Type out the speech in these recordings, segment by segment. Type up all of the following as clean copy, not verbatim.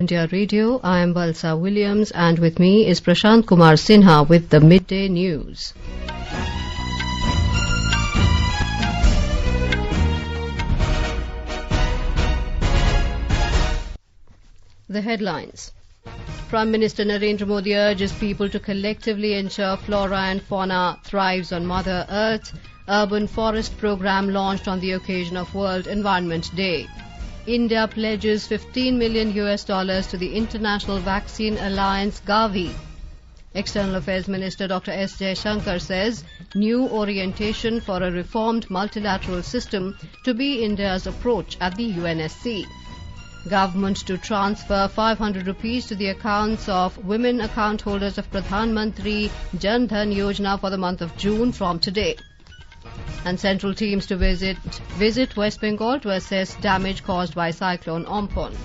India Radio, I am Balsa Williams and with me is Prashant Kumar Sinha with the Midday News. The headlines. Prime Minister Narendra Modi urges people to collectively ensure flora and fauna thrives on Mother Earth. Urban Forest Programme launched on the occasion of World Environment Day. India pledges $15 million to the International Vaccine Alliance Gavi. External Affairs Minister Dr. S. Jaishankar says new orientation for a reformed multilateral system to be India's approach at the UNSC. Government to transfer 500 rupees to the accounts of women account holders of Pradhan Mantri Jan Dhan Yojana for the month of June from today. And central teams to visit West Bengal to assess damage caused by cyclone Ompon.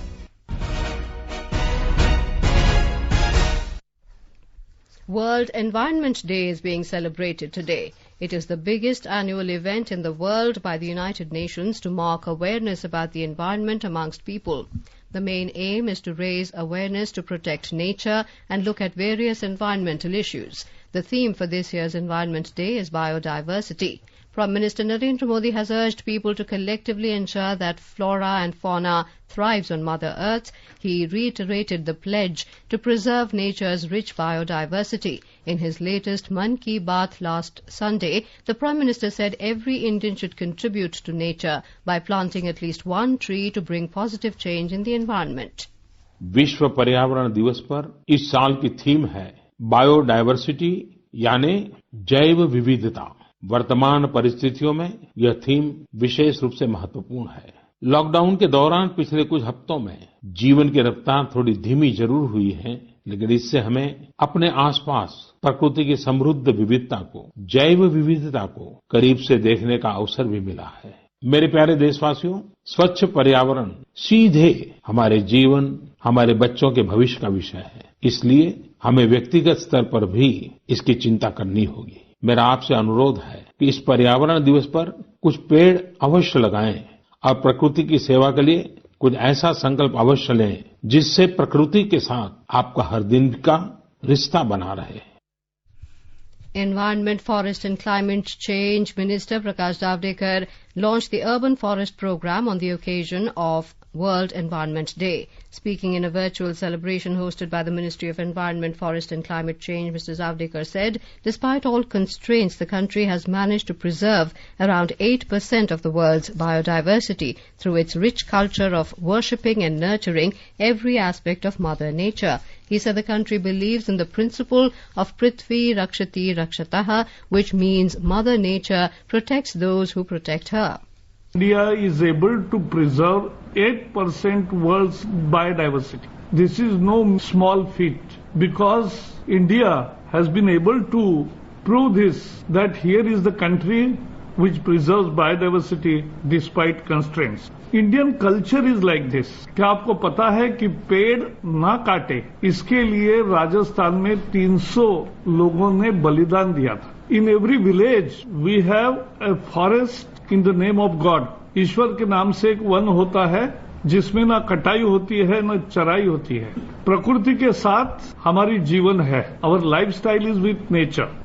World Environment Day is being celebrated today. It is the biggest annual event in the world by the United Nations to mark awareness about the environment amongst people. The main aim is to raise awareness to protect nature and look at various environmental issues. The theme for this year's Environment Day is biodiversity. Prime Minister Narendra Modi has urged people to collectively ensure that flora and fauna thrives on Mother Earth. He reiterated the pledge to preserve nature's rich biodiversity. In his latest Mann Ki Baat last Sunday, the Prime Minister said every Indian should contribute to nature by planting at least one tree to bring positive change in the environment. विश्व पर्यावरण दिवस पर इस साल की theme है biodiversity यानी जैव विविधता। वर्तमान परिस्थितियों में यह थीम विशेष रूप से महत्वपूर्ण है। लॉकडाउन के दौरान पिछले कुछ हफ्तों में जीवन की रफ्तार थोड़ी धीमी जरूर हुई है, लेकिन इससे हमें अपने आसपास प्रकृति की समृद्ध विविधता को, जैव विविधता को करीब से देखने का अवसर भी मिला है। मेरे प्यारे देशवासियों, स्वच्छ पर्यावरण सीधे हमारे जीवन, हमारे बच्चों के भविष्य का विषय है। इसलिए हमें व्यक्तिगत स्तर पर भी इसकी चिंता करनी होगी। मेरा आपसे अनुरोध है कि इस पर्यावरण दिवस पर कुछ पेड़ अवश्य लगाएं और प्रकृति की सेवा के लिए कुछ ऐसा संकल्प अवश्य लें जिससे प्रकृति के साथ आपका हर दिन का रिश्ता बना रहे। Environment, Forest and Climate Change Minister Prakash Javadekar launched the Urban Forest Programme on the occasion of World Environment Day. Speaking in a virtual celebration hosted by the Ministry of Environment, Forest and Climate Change, Mr. Javadekar said, despite all constraints, the country has managed to preserve around 8% of the world's biodiversity through its rich culture of worshipping and nurturing every aspect of Mother Nature. He said the country believes in the principle of Prithvi Rakshati Rakshataha, which means Mother Nature protects those who protect her. India is able to preserve 8% world's biodiversity. This is no small feat because India has been able to prove this, that here is the country which preserves biodiversity despite constraints. Indian culture is like this. क्या आपको पता है कि पेड़ ना काटे, इसके लिए राजस्थान में 300 लोगों ने बलिदान दिया था। In every village we have a forest in the name of God. ईश्वर के नाम से एक वन होता है जिसमें ना कटाई होती है ना चराई होती है। प्रकृति के साथ हमारी जीवन है। Our lifestyle is with nature.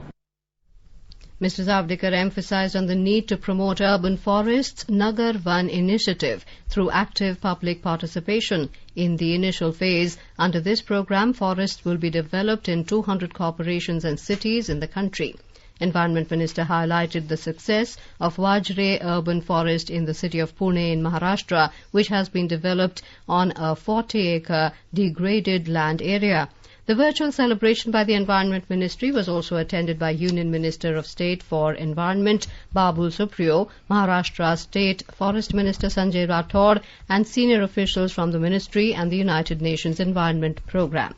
Mr. Javadekar emphasized on the need to promote urban forests Nagar Van initiative through active public participation. In the initial phase, under this program, forests will be developed in 200 corporations and cities in the country. Environment Minister highlighted the success of Vajre urban forest in the city of Pune in Maharashtra, which has been developed on a 40-acre degraded land area. The virtual celebration by the Environment Ministry was also attended by Union Minister of State for Environment Babul Supriyo, Maharashtra State Forest Minister Sanjay Rathod and senior officials from the ministry and the United Nations Environment Programme.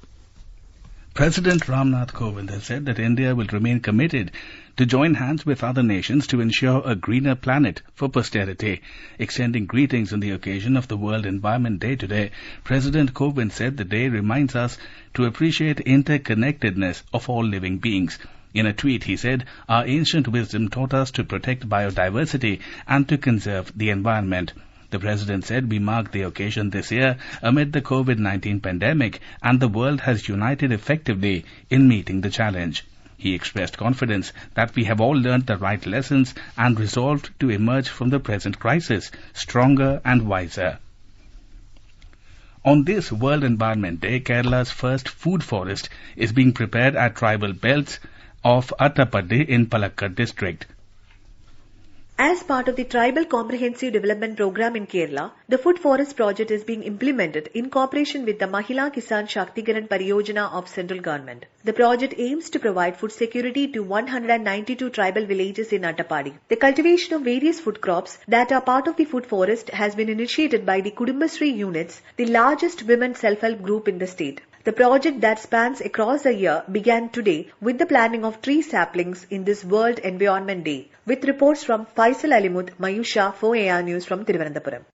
President Ramnath Kovind has said that India will remain committed to join hands with other nations to ensure a greener planet for posterity. Extending greetings on the occasion of the World Environment Day today, President Kovind said the day reminds us to appreciate interconnectedness of all living beings. In a tweet, he said, "Our ancient wisdom taught us to protect biodiversity and to conserve the environment. The President said we marked the occasion this year amid the COVID-19 pandemic and the world has united effectively in meeting the challenge. He expressed confidence that we have all learned the right lessons and resolved to emerge from the present crisis stronger and wiser. On this World Environment Day, Kerala's first food forest is being prepared at tribal belts of Attappady in Palakkad district. As part of the Tribal Comprehensive Development Program in Kerala, the Food Forest Project is being implemented in cooperation with the Mahila Kisan Shaktigaran Pariyojana of central government. The project aims to provide food security to 192 tribal villages in Attappady. The cultivation of various food crops that are part of the food forest has been initiated by the Kudumbashree units, the largest women self-help group in the state. The project that spans across the year began today with the planting of tree saplings in this World Environment Day. With reports from Faisal Alimut, Mayusha for AR News from Thiruvananthapuram.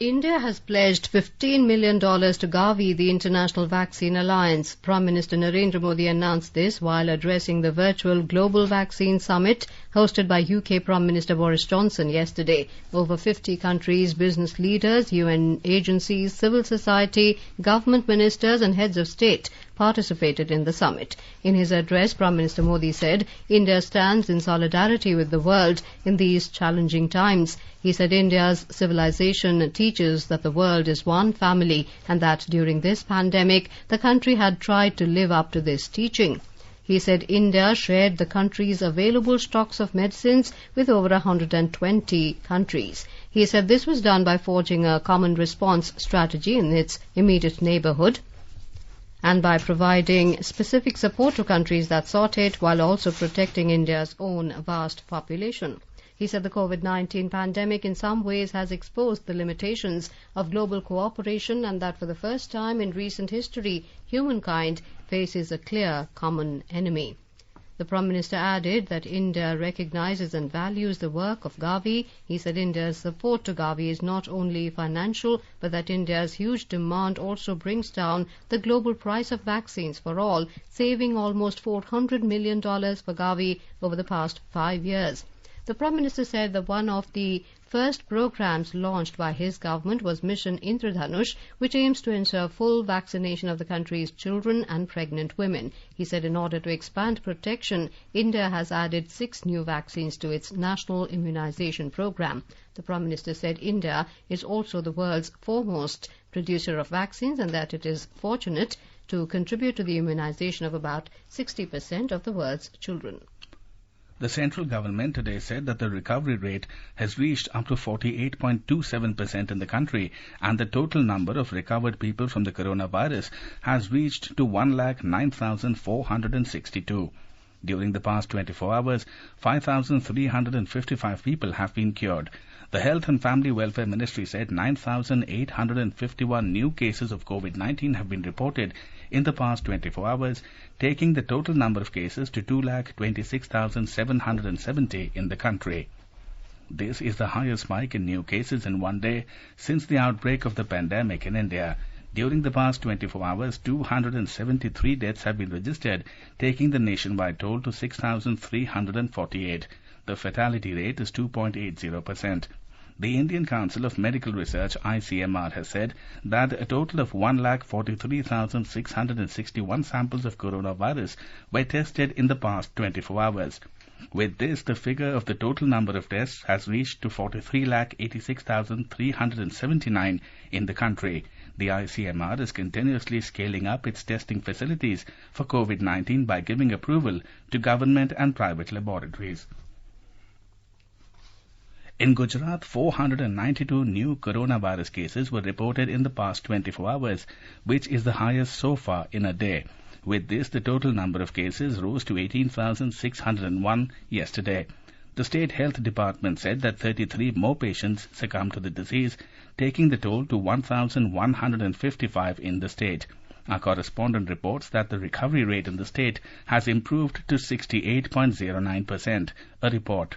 India has pledged $15 million to Gavi, the International Vaccine Alliance. Prime Minister Narendra Modi announced this while addressing the virtual Global Vaccine Summit hosted by UK Prime Minister Boris Johnson yesterday. Over 50 countries, business leaders, UN agencies, civil society, government ministers and heads of state participated in the summit. In his address, Prime Minister Modi said India stands in solidarity with the world in these challenging times. He said India's civilization teaches that the world is one family and that during this pandemic, the country had tried to live up to this teaching. He said India shared the country's available stocks of medicines with over 120 countries. He said this was done by forging a common response strategy in its immediate neighbourhood and by providing specific support to countries that sought it while also protecting India's own vast population. He said the COVID-19 pandemic in some ways has exposed the limitations of global cooperation and that for the first time in recent history, humankind faces a clear common enemy. The Prime Minister added that India recognizes and values the work of Gavi. He said India's support to Gavi is not only financial, but that India's huge demand also brings down the global price of vaccines for all, saving almost $400 million for Gavi over the past 5 years. The Prime Minister said that one of the first programs launched by his government was Mission Indradhanush, which aims to ensure full vaccination of the country's children and pregnant women. He said in order to expand protection, India has added 6 new vaccines to its national immunization program. The Prime Minister said India is also the world's foremost producer of vaccines and that it is fortunate to contribute to the immunization of about 60% of the world's children. The central government today said that the recovery rate has reached up to 48.27% in the country and the total number of recovered people from the coronavirus has reached to 1,09,462. During the past 24 hours, 5,355 people have been cured. The Health and Family Welfare Ministry said 9,851 new cases of COVID-19 have been reported in the past 24 hours, taking the total number of cases to 2,26,770 in the country. This is the highest spike in new cases in one day since the outbreak of the pandemic in India. During the past 24 hours, 273 deaths have been registered, taking the nationwide toll to 6,348. The fatality rate is 2.80%. The Indian Council of Medical Research (ICMR) has said that a total of 1,43,661 samples of coronavirus were tested in the past 24 hours. With this, the figure of the total number of tests has reached to 43,86,379 in the country. The ICMR is continuously scaling up its testing facilities for COVID-19 by giving approval to government and private laboratories. In Gujarat, 492 new coronavirus cases were reported in the past 24 hours, which is the highest so far in a day. With this, the total number of cases rose to 18,601 yesterday. The State Health Department said that 33 more patients succumbed to the disease, taking the toll to 1,155 in the state. Our correspondent reports that the recovery rate in the state has improved to 68.09%. A report.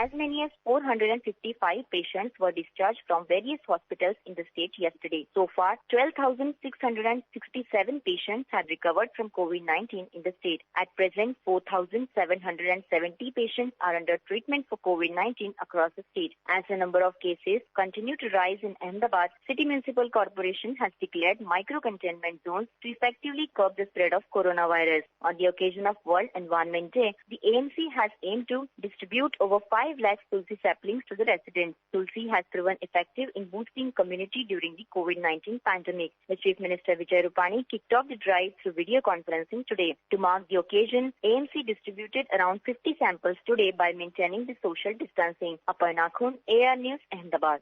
As many as 455 patients were discharged from various hospitals in the state yesterday. So far, 12,667 patients have recovered from COVID-19 in the state. At present, 4,770 patients are under treatment for COVID-19 across the state. As the number of cases continue to rise in Ahmedabad, City Municipal Corporation has declared micro-containment zones to effectively curb the spread of coronavirus. On the occasion of World Environment Day, the AMC has aimed to distribute over 5 lakh Tulsi saplings to the residents. Tulsi has proven effective in boosting community during the COVID-19 pandemic. The Chief Minister Vijay Rupani kicked off the drive through video conferencing today. To mark the occasion, AMC distributed around 50 samples today by maintaining the social distancing. Aparna Khun, AR News, Ahmedabad.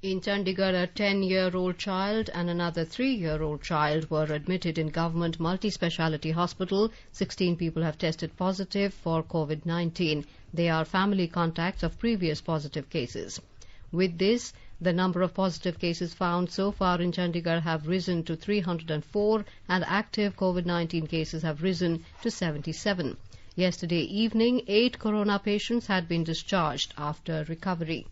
In Chandigarh, a 10-year-old child and another 3-year-old child were admitted in government multi-speciality hospital. 16 people have tested positive for COVID-19. They are family contacts of previous positive cases. With this, the number of positive cases found so far in Chandigarh have risen to 304 and active COVID-19 cases have risen to 77. Yesterday evening, 8 corona patients had been discharged after recovery.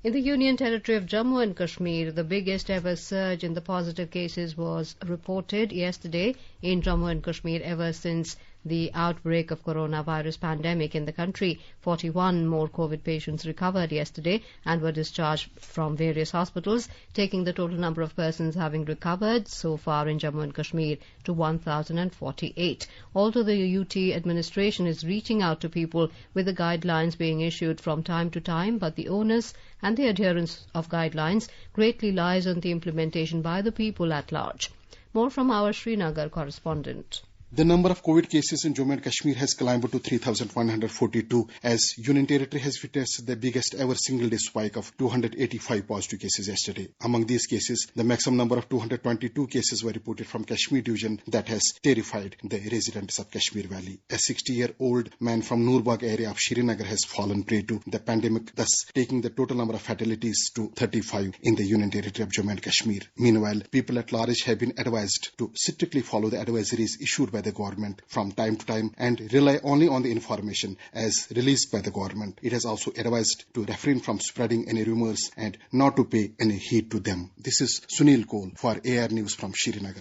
In the Union Territory of Jammu and Kashmir, the biggest ever surge in the positive cases was reported yesterday in Jammu and Kashmir ever since the outbreak of coronavirus pandemic in the country. 41 more COVID patients recovered yesterday and were discharged from various hospitals, taking the total number of persons having recovered so far in Jammu and Kashmir to 1,048. Although the UT administration is reaching out to people with the guidelines being issued from time to time, but the onus and the adherence of guidelines greatly lies on the implementation by the people at large. More from our Srinagar correspondent. The number of COVID cases in Jammu and Kashmir has climbed to 3,142 as Union Territory has witnessed the biggest ever single-day spike of 285 positive cases yesterday. Among these cases, the maximum number of 222 cases were reported from Kashmir division that has terrified the residents of Kashmir Valley. A 60-year-old man from Nurbag area of Srinagar has fallen prey to the pandemic, thus taking the total number of fatalities to 35 in the Union Territory of Jammu and Kashmir. Meanwhile, people at large have been advised to strictly follow the advisories issued by the government from time to time and rely only on the information as released by the government. It has also advised to refrain from spreading any rumors and not to pay any heed to them. This is Sunil Kohl for AR News from Srinagar.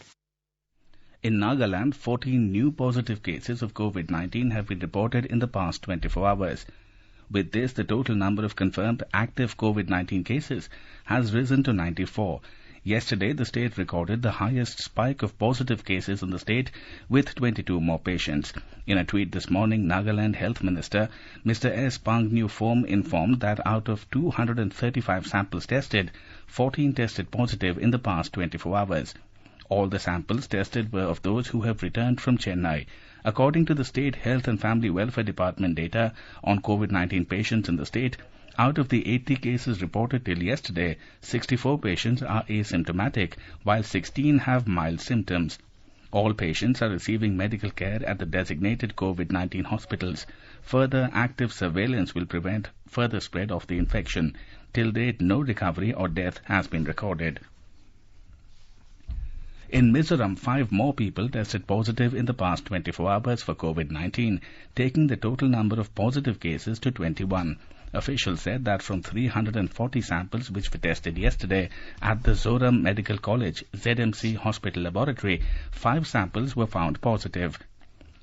In Nagaland, 14 new positive cases of COVID-19 have been reported in the past 24 hours. With this, the total number of confirmed active COVID-19 cases has risen to 94. Yesterday, the state recorded the highest spike of positive cases in the state with 22 more patients. In a tweet this morning, Nagaland Health Minister Mr. S. Pangnew Phom informed that out of 235 samples tested, 14 tested positive in the past 24 hours. All the samples tested were of those who have returned from Chennai. According to the State Health and Family Welfare Department data on COVID-19 patients in the state, out of the 80 cases reported till yesterday, 64 patients are asymptomatic, while 16 have mild symptoms. All patients are receiving medical care at the designated COVID-19 hospitals. Further active surveillance will prevent further spread of the infection. Till date, no recovery or death has been recorded. In Mizoram, 5 more people tested positive in the past 24 hours for COVID-19, taking the total number of positive cases to 21. Officials said that from 340 samples which were tested yesterday at the Zoram Medical College ZMC Hospital Laboratory, 5 samples were found positive.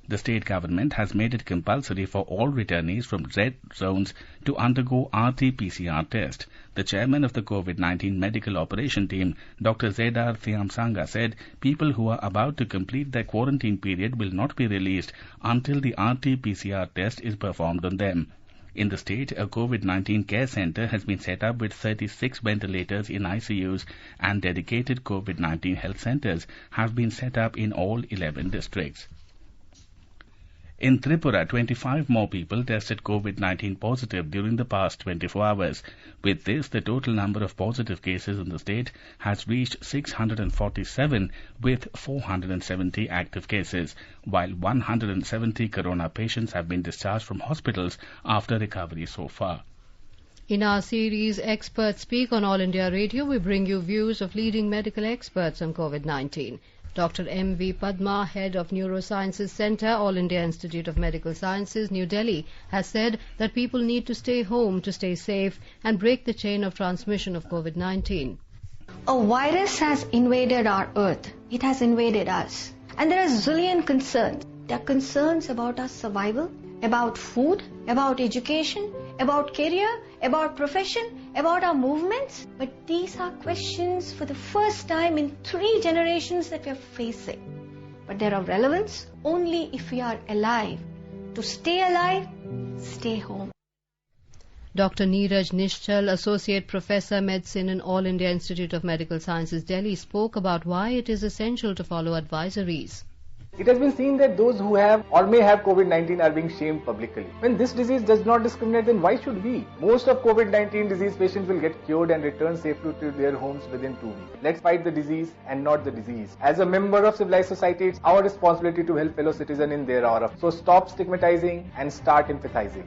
The state government has made it compulsory for all returnees from red zones to undergo RT-PCR test. The chairman of the COVID-19 medical operation team, Dr. Zedar Thiamsanga, said people who are about to complete their quarantine period will not be released until the RT-PCR test is performed on them. In the state, a COVID-19 care center has been set up with 36 ventilators in ICUs, and dedicated COVID-19 health centers have been set up in all 11 districts. In Tripura, 25 more people tested COVID-19 positive during the past 24 hours. With this, the total number of positive cases in the state has reached 647 with 470 active cases, while 170 corona patients have been discharged from hospitals after recovery so far. In our series Experts Speak on All India Radio, we bring you views of leading medical experts on COVID-19. Dr. M.V. Padma, head of Neurosciences Centre, All India Institute of Medical Sciences, New Delhi, has said that people need to stay home to stay safe and break the chain of transmission of COVID-19. A virus has invaded our earth. It has invaded us. And there are zillion concerns. There are concerns about our survival, about food, about education, about career, about profession, about our movements. But these are questions for the first time in 3 generations that we are facing. But they're of relevance only if we are alive. To stay alive, stay home. Dr. Neeraj Nishchal, Associate Professor, Medicine in All India Institute of Medical Sciences, Delhi, spoke about why it is essential to follow advisories. It has been seen that those who have or may have COVID-19 are being shamed publicly. When this disease does not discriminate, then why should we? Most of COVID-19 disease patients will get cured and return safely to their homes within 2 weeks. Let's fight the disease and not the disease. As a member of civilized society, it's our responsibility to help fellow citizens in their hour. So stop stigmatizing and start empathizing.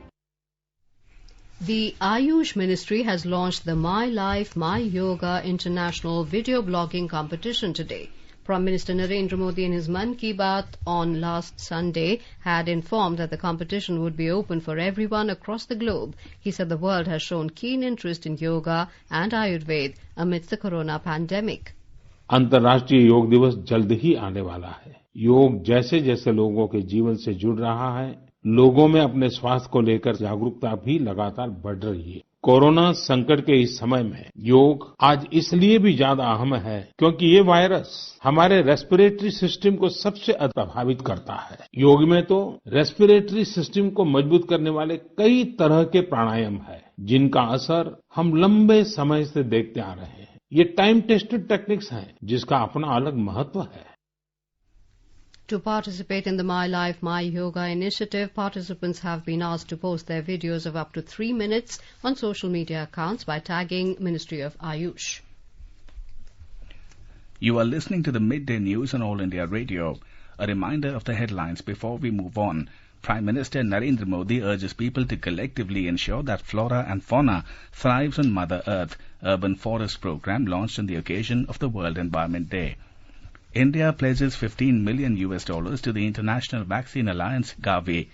The Ayush Ministry has launched the My Life, My Yoga International Video Blogging Competition today. Prime Minister Narendra Modi in his Mann Ki Baat on last Sunday had informed that the competition would be open for everyone across the globe. He said the world has shown keen interest in yoga and Ayurveda amidst the corona pandemic. अंतर्राष्ट्रीय योग दिवस जल्द ही आने वाला है। योग जैसे जैसे लोगों के जीवन से जुड़ रहा है, लोगों में अपने स्वास्थ्य को लेकर जागरूकता भी लगातार बढ़ रही है। कोरोना संकट के इस समय में योग आज इसलिए भी ज्यादा अहम है क्योंकि ये वायरस हमारे रेस्पिरेटरी सिस्टम को सबसे अधिक प्रभावित करता है। योग में तो रेस्पिरेटरी सिस्टम को मजबूत करने वाले कई तरह के प्राणायाम है, जिनका असर हम लंबे समय से देखते आ रहे हैं। ये टाइम टेस्टेड टेक्निक्स हैं, जिसका अपना अलग महत्व है। To participate in the My Life, My Yoga initiative, participants have been asked to post their videos of up to 3 minutes on social media accounts by tagging Ministry of Ayush. You are listening to the Midday News on All India Radio. A reminder of the headlines before we move on. Prime Minister Narendra Modi urges people to collectively ensure that flora and fauna thrives on Mother Earth. Urban Forest Program launched on the occasion of the World Environment Day. India pledges $15 million to the International Vaccine Alliance, Gavi.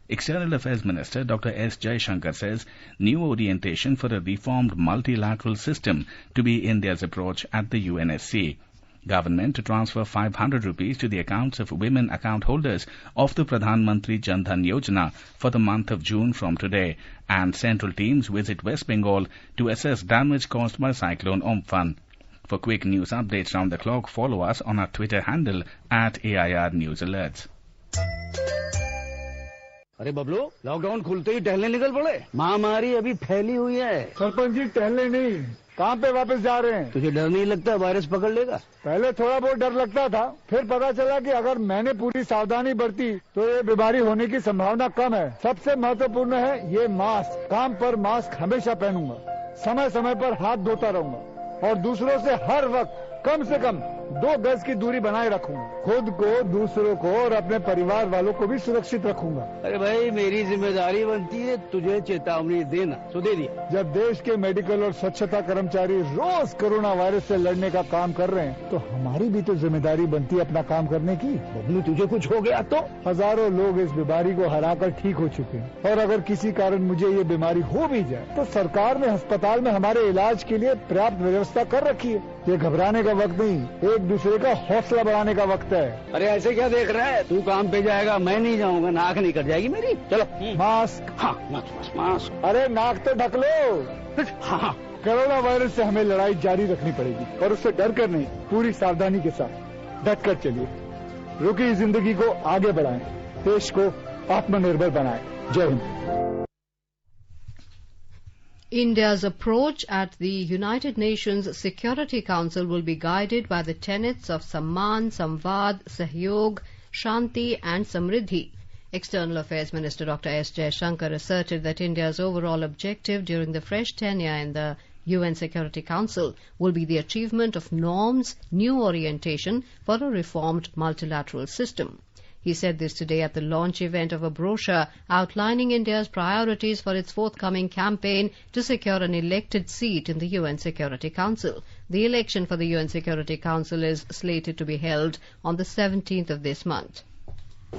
External Affairs Minister Dr. S. Jaishankar says new orientation for a reformed multilateral system to be India's approach at the UNSC. Government to transfer 500 rupees to the accounts of women account holders of the Pradhan Mantri Jan Dhan Yojana for the month of June from today. And central teams visit West Bengal to assess damage caused by cyclone Omphan. For quick news updates round the clock, follow us on our Twitter handle at AIR News Alerts. अरे Bablu, lockdown खुलते ही टहलने निकल पड़े। महामारी अभी फैली हुई है। सरपंच जी टहलने नहीं, कहाँ पे वापस जा रहे हैं? तुझे डर नहीं लगता वायरस पकड़ लेगा? पहले थोड़ा बहुत डर लगता था, फिर पता चला कि अगर मैंने पूरी सावधानी बरती तो ये बीमारी होने की संभावना कम है। सबसे महत्वपूर्ण है ये मास्क। काम पर मास्क हमेशा पहनूंगा, समय समय पर हाथ धोता रहूंगा और दूसरों से हर वक्त कम से कम 2 गज की दूरी बनाए रखूंगा। खुद को, दूसरों को और अपने परिवार वालों को भी सुरक्षित रखूंगा। अरे भाई, मेरी जिम्मेदारी बनती है तुझे चेतावनी देना, तो दे दिया। जब देश के मेडिकल और स्वच्छता कर्मचारी रोज कोरोना वायरस से लड़ने का काम कर रहे हैं, तो हमारी भी तो जिम्मेदारी बनती है अपना काम करने की। बबलू, तुझे कुछ हो गया तो? हजारों लोग इस बीमारी को हराकर ठीक हो चुके हैं और अगर किसी कारण मुझे ये बीमारी हो भी जाए तो सरकार ने अस्पताल में हमारे इलाज के लिए पर्याप्त व्यवस्था कर रखी है। ये घबराने का वक्त नहीं, एक दूसरे का हौसला बढ़ाने का वक्त है। अरे ऐसे क्या देख रहा है? तू काम पे जाएगा, मैं नहीं जाऊंगा, नाक नहीं कट जाएगी मेरी। चलो मास्क। हाँ, मास्क। अरे नाक तो ढक लो। हाँ। कोरोना वायरस से हमें लड़ाई जारी रखनी पड़ेगी और उससे डर कर नहीं, पूरी सावधानी के साथ डट कर चलिए। रुकी जिंदगी को आगे बढ़ाएं, देश को आत्मनिर्भर बनाएं। जय Hind. India's approach at the United Nations Security Council will be guided by the tenets of Samman, Samvad, Sahyog, Shanti and Samriddhi. External Affairs Minister Dr. S. Jaishankar asserted that India's overall objective during the fresh tenure in the UN Security Council will be the achievement of norms, new orientation for a reformed multilateral system. He said this today at the launch event of a brochure outlining India's priorities for its forthcoming campaign to secure an elected seat in the UN Security Council. The election for the UN Security Council is slated to be held on the 17th of this month.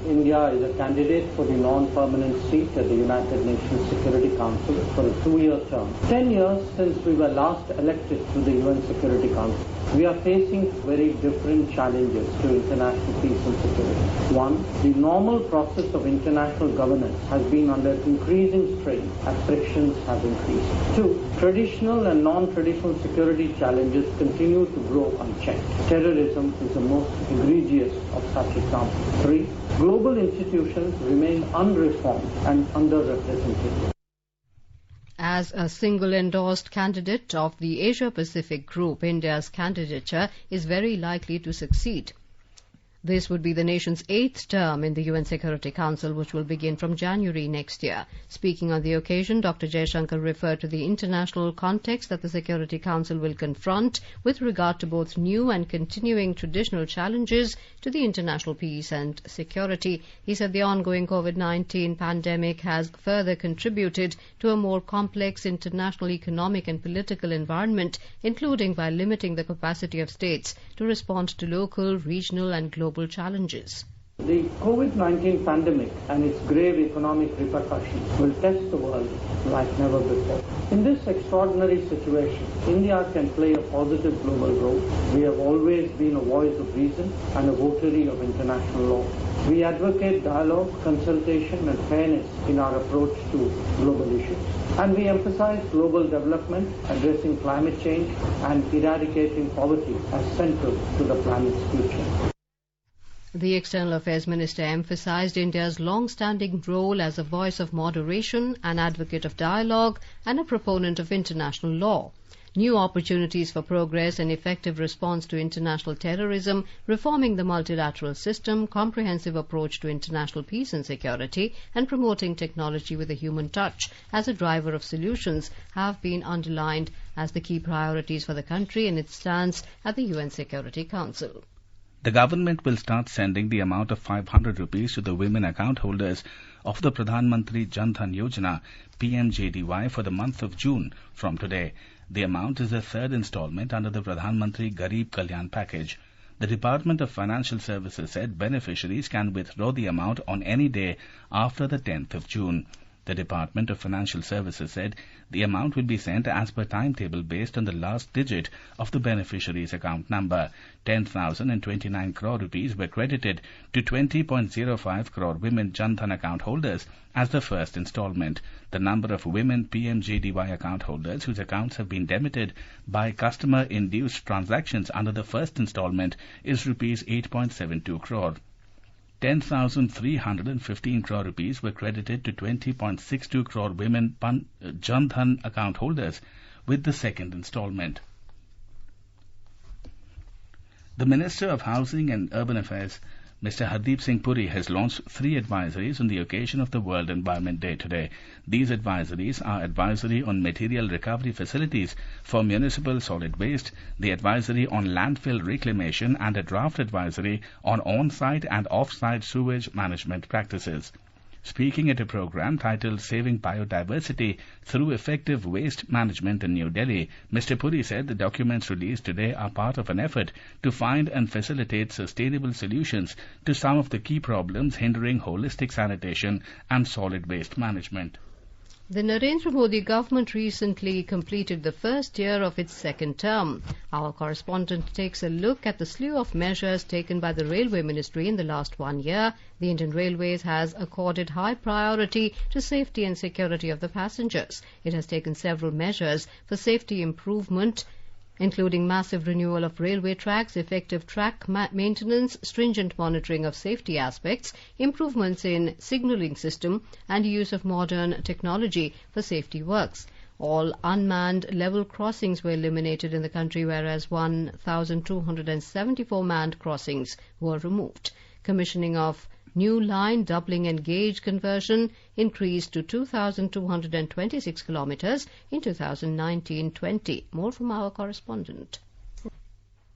India is a candidate for the non-permanent seat at the United Nations Security Council for a 2-year term. 10 years since we were last elected to the UN Security Council, we are facing very different challenges to international peace and security. One, the normal process of international governance has been under increasing strain as frictions have increased. Two, traditional and non-traditional security challenges continue to grow unchecked. Terrorism is the most egregious of such examples. Three, global institutions remain unreformed and underrepresented. As a single-endorsed candidate of the Asia-Pacific Group, India's candidature is very likely to succeed. This would be the nation's 8th term in the UN Security Council, which will begin from January next year. Speaking on the occasion, Dr. Jaishankar referred to the international context that the Security Council will confront with regard to both new and continuing traditional challenges to the international peace and security. He said the ongoing COVID-19 pandemic has further contributed to a more complex international economic and political environment, including by limiting the capacity of states to respond to local, regional and global challenges. The COVID-19 pandemic and its grave economic repercussions will test the world like never before. In this extraordinary situation, India can play a positive global role. We have always been a voice of reason and a votary of international law. We advocate dialogue, consultation and fairness in our approach to global issues. And we emphasize global development, addressing climate change and eradicating poverty as central to the planet's future. The External Affairs Minister emphasized India's long-standing role as a voice of moderation, an advocate of dialogue, and a proponent of international law. New opportunities for progress and effective response to international terrorism, reforming the multilateral system, comprehensive approach to international peace and security, and promoting technology with a human touch as a driver of solutions have been underlined as the key priorities for the country in its stance at the UN Security Council. The government will start sending the amount of 500 rupees to the women account holders of the Pradhan Mantri Jan Dhan Yojana PMJDY for the month of June from today. The amount is the third installment under the Pradhan Mantri Garib Kalyan package. The Department of Financial Services said beneficiaries can withdraw the amount on any day after the 10th of June. The Department of Financial Services said the amount will be sent as per timetable based on the last digit of the beneficiary's account number. 10,029 crore rupees were credited to 20.05 crore women Jan Dhan account holders as the first installment. The number of women PMJDY account holders whose accounts have been debited by customer-induced transactions under the first installment is rupees 8.72 crore. 10,315 crore rupees were credited to 20.62 crore women Jan Dhan account holders with the second installment. The Minister of Housing and Urban Affairs, Mr. Hardeep Singh Puri, has launched 3 advisories on the occasion of the World Environment Day today. These advisories are advisory on material recovery facilities for municipal solid waste, the advisory on landfill reclamation, and a draft advisory on on-site and off-site sewage management practices. Speaking at a program titled Saving Biodiversity Through Effective Waste Management in New Delhi, Mr. Puri said the documents released today are part of an effort to find and facilitate sustainable solutions to some of the key problems hindering holistic sanitation and solid waste management. The Narendra Modi government recently completed the first year of its second term. Our correspondent takes a look at the slew of measures taken by the Railway Ministry in the last 1 year. The Indian Railways has accorded high priority to safety and security of the passengers. It has taken several measures for safety improvement, including massive renewal of railway tracks, effective track maintenance, stringent monitoring of safety aspects, improvements in signalling system, and use of modern technology for safety works. All unmanned level crossings were eliminated in the country, whereas 1,274 manned crossings were removed. Commissioning of new line doubling and gauge conversion increased to 2,226 kilometres in 2019-20. More from our correspondent.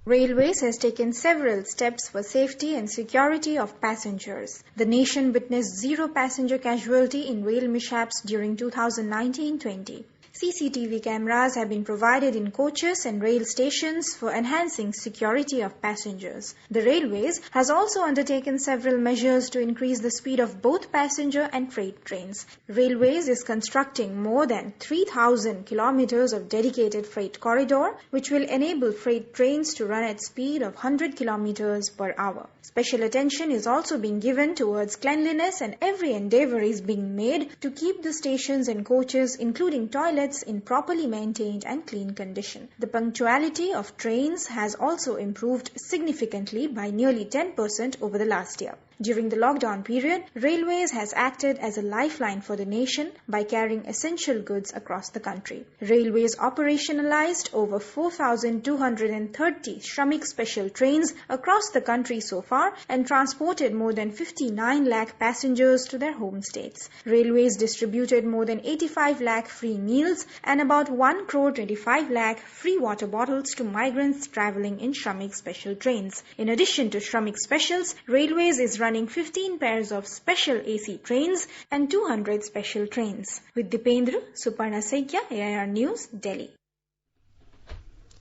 Railways has taken several steps for safety and security of passengers. The nation witnessed zero passenger casualty in rail mishaps during 2019-20. CCTV cameras have been provided in coaches and rail stations for enhancing security of passengers. The Railways has also undertaken several measures to increase the speed of both passenger and freight trains. Railways is constructing more than 3,000 kilometers of dedicated freight corridor, which will enable freight trains to run at speed of 100 kilometers per hour. Special attention is also being given towards cleanliness, and every endeavor is being made to keep the stations and coaches, including toilets, in properly maintained and clean condition. The punctuality of trains has also improved significantly by nearly 10% over the last year. During the lockdown period, Railways has acted as a lifeline for the nation by carrying essential goods across the country. Railways operationalized over 4,230 Shramik special trains across the country so far and transported more than 59 lakh passengers to their home states. Railways distributed more than 85 lakh free meals and about 1 crore 25 lakh free water bottles to migrants travelling in Shramik special trains. In addition to Shramik specials, Railways is running 15 pairs of special AC trains and 200 special trains. With Dipendra, Suparna Saikia, AIR News, Delhi.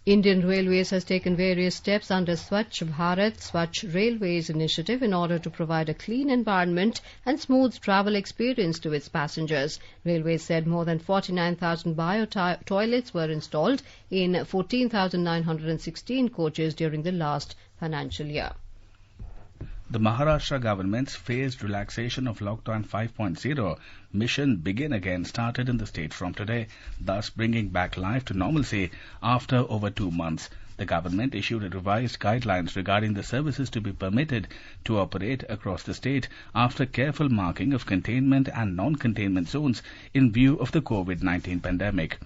Indian Railways has taken various steps under Swachh Bharat Swachh Railways initiative in order to provide a clean environment and smooth travel experience to its passengers. Railways said more than 49,000 bio-toilets were installed in 14,916 coaches during the last financial year. The Maharashtra government's phased relaxation of Lockdown 5.0 mission Begin Again started in the state from today, thus bringing back life to normalcy after over 2 months. The government issued a revised guidelines regarding the services to be permitted to operate across the state after careful marking of containment and non-containment zones in view of the COVID-19 pandemic.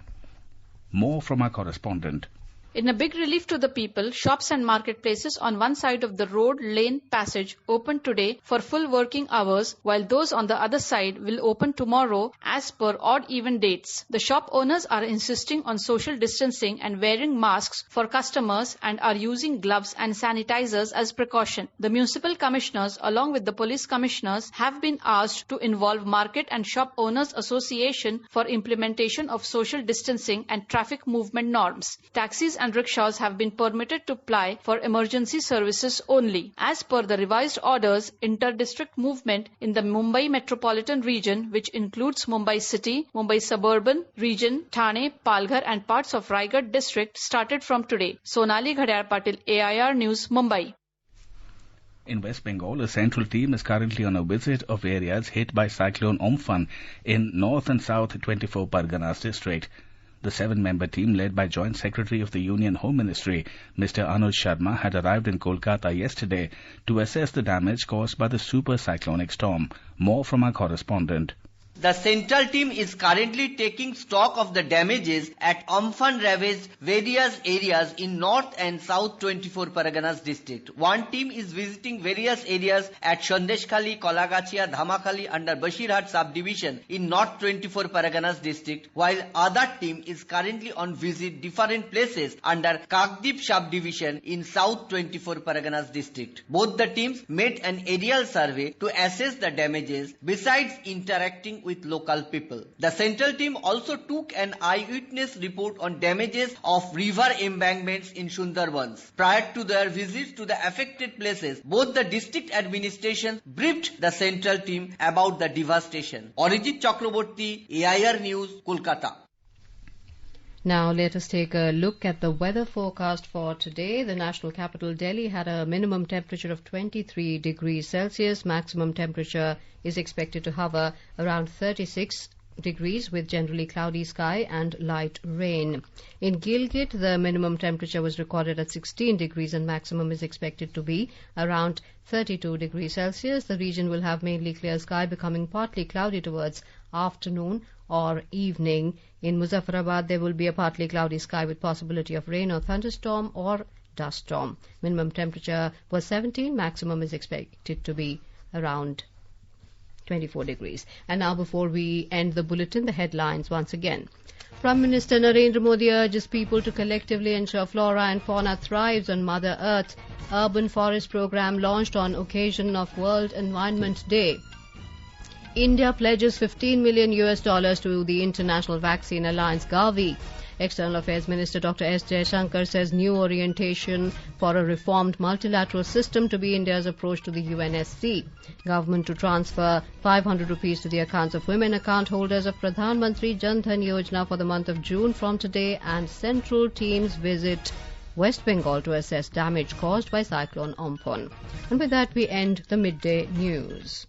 More from our correspondent. In a big relief to the people, shops and marketplaces on one side of the road lane passage opened today for full working hours, while those on the other side will open tomorrow as per odd-even dates. The shop owners are insisting on social distancing and wearing masks for customers and are using gloves and sanitizers as precaution. The municipal commissioners along with the police commissioners have been asked to involve Market and Shop Owners Association for implementation of social distancing and traffic movement norms. Taxis and rickshaws have been permitted to ply for emergency services only. As per the revised orders, inter-district movement in the Mumbai metropolitan region, which includes Mumbai city, Mumbai suburban region, Thane, Palghar and parts of Raigad district started from today. Sonali Ghadiyar Patil, AIR News, Mumbai. In West Bengal, a central team is currently on a visit of areas hit by cyclone Amphan in North and South 24 Parganas district. The 7-member team, led by Joint Secretary of the Union Home Ministry, Mr. Anuj Sharma, had arrived in Kolkata yesterday to assess the damage caused by the super cyclonic storm. More from our correspondent. The central team is currently taking stock of the damages at Amphan-ravaged various areas in North and South 24 Parganas district. One team is visiting various areas at Sandeshkhali, Kolagachia, Dhamakhali under Bashirhat subdivision in North 24 Parganas district, while other team is currently on visit different places under Kakdip subdivision in South 24 Parganas district. Both the teams made an aerial survey to assess the damages besides interacting with local people. The central team also took an eyewitness report on damages of river embankments in Sundarbans. Prior to their visits to the affected places, both the district administration briefed the central team about the devastation. Arijit Chakraborty, AIR News, Kolkata. Now let us take a look at the weather forecast for today. The national capital Delhi had a minimum temperature of 23 degrees Celsius. Maximum temperature is expected to hover around 36 degrees with generally cloudy sky and light rain. In Gilgit, the minimum temperature was recorded at 16 degrees and maximum is expected to be around 32 degrees Celsius. The region will have mainly clear sky, becoming partly cloudy towards afternoon or evening. In Muzaffarabad, there will be a partly cloudy sky with possibility of rain or thunderstorm or dust storm. Minimum temperature was 17, maximum is expected to be around 24 degrees. And now before we end the bulletin, the headlines once again. Prime Minister Narendra Modi urges people to collectively ensure flora and fauna thrives on Mother Earth. Urban Forest Program launched on occasion of World Environment Day. India pledges $15 million to the International Vaccine Alliance Gavi. External Affairs Minister Dr. S. Jaishankar says new orientation for a reformed multilateral system to be India's approach to the UNSC. Government to transfer 500 rupees to the accounts of women account holders of Pradhan Mantri Jan Dhan Yojana for the month of June from today, and central teams visit West Bengal to assess damage caused by cyclone Amphan. And with that we end the midday news.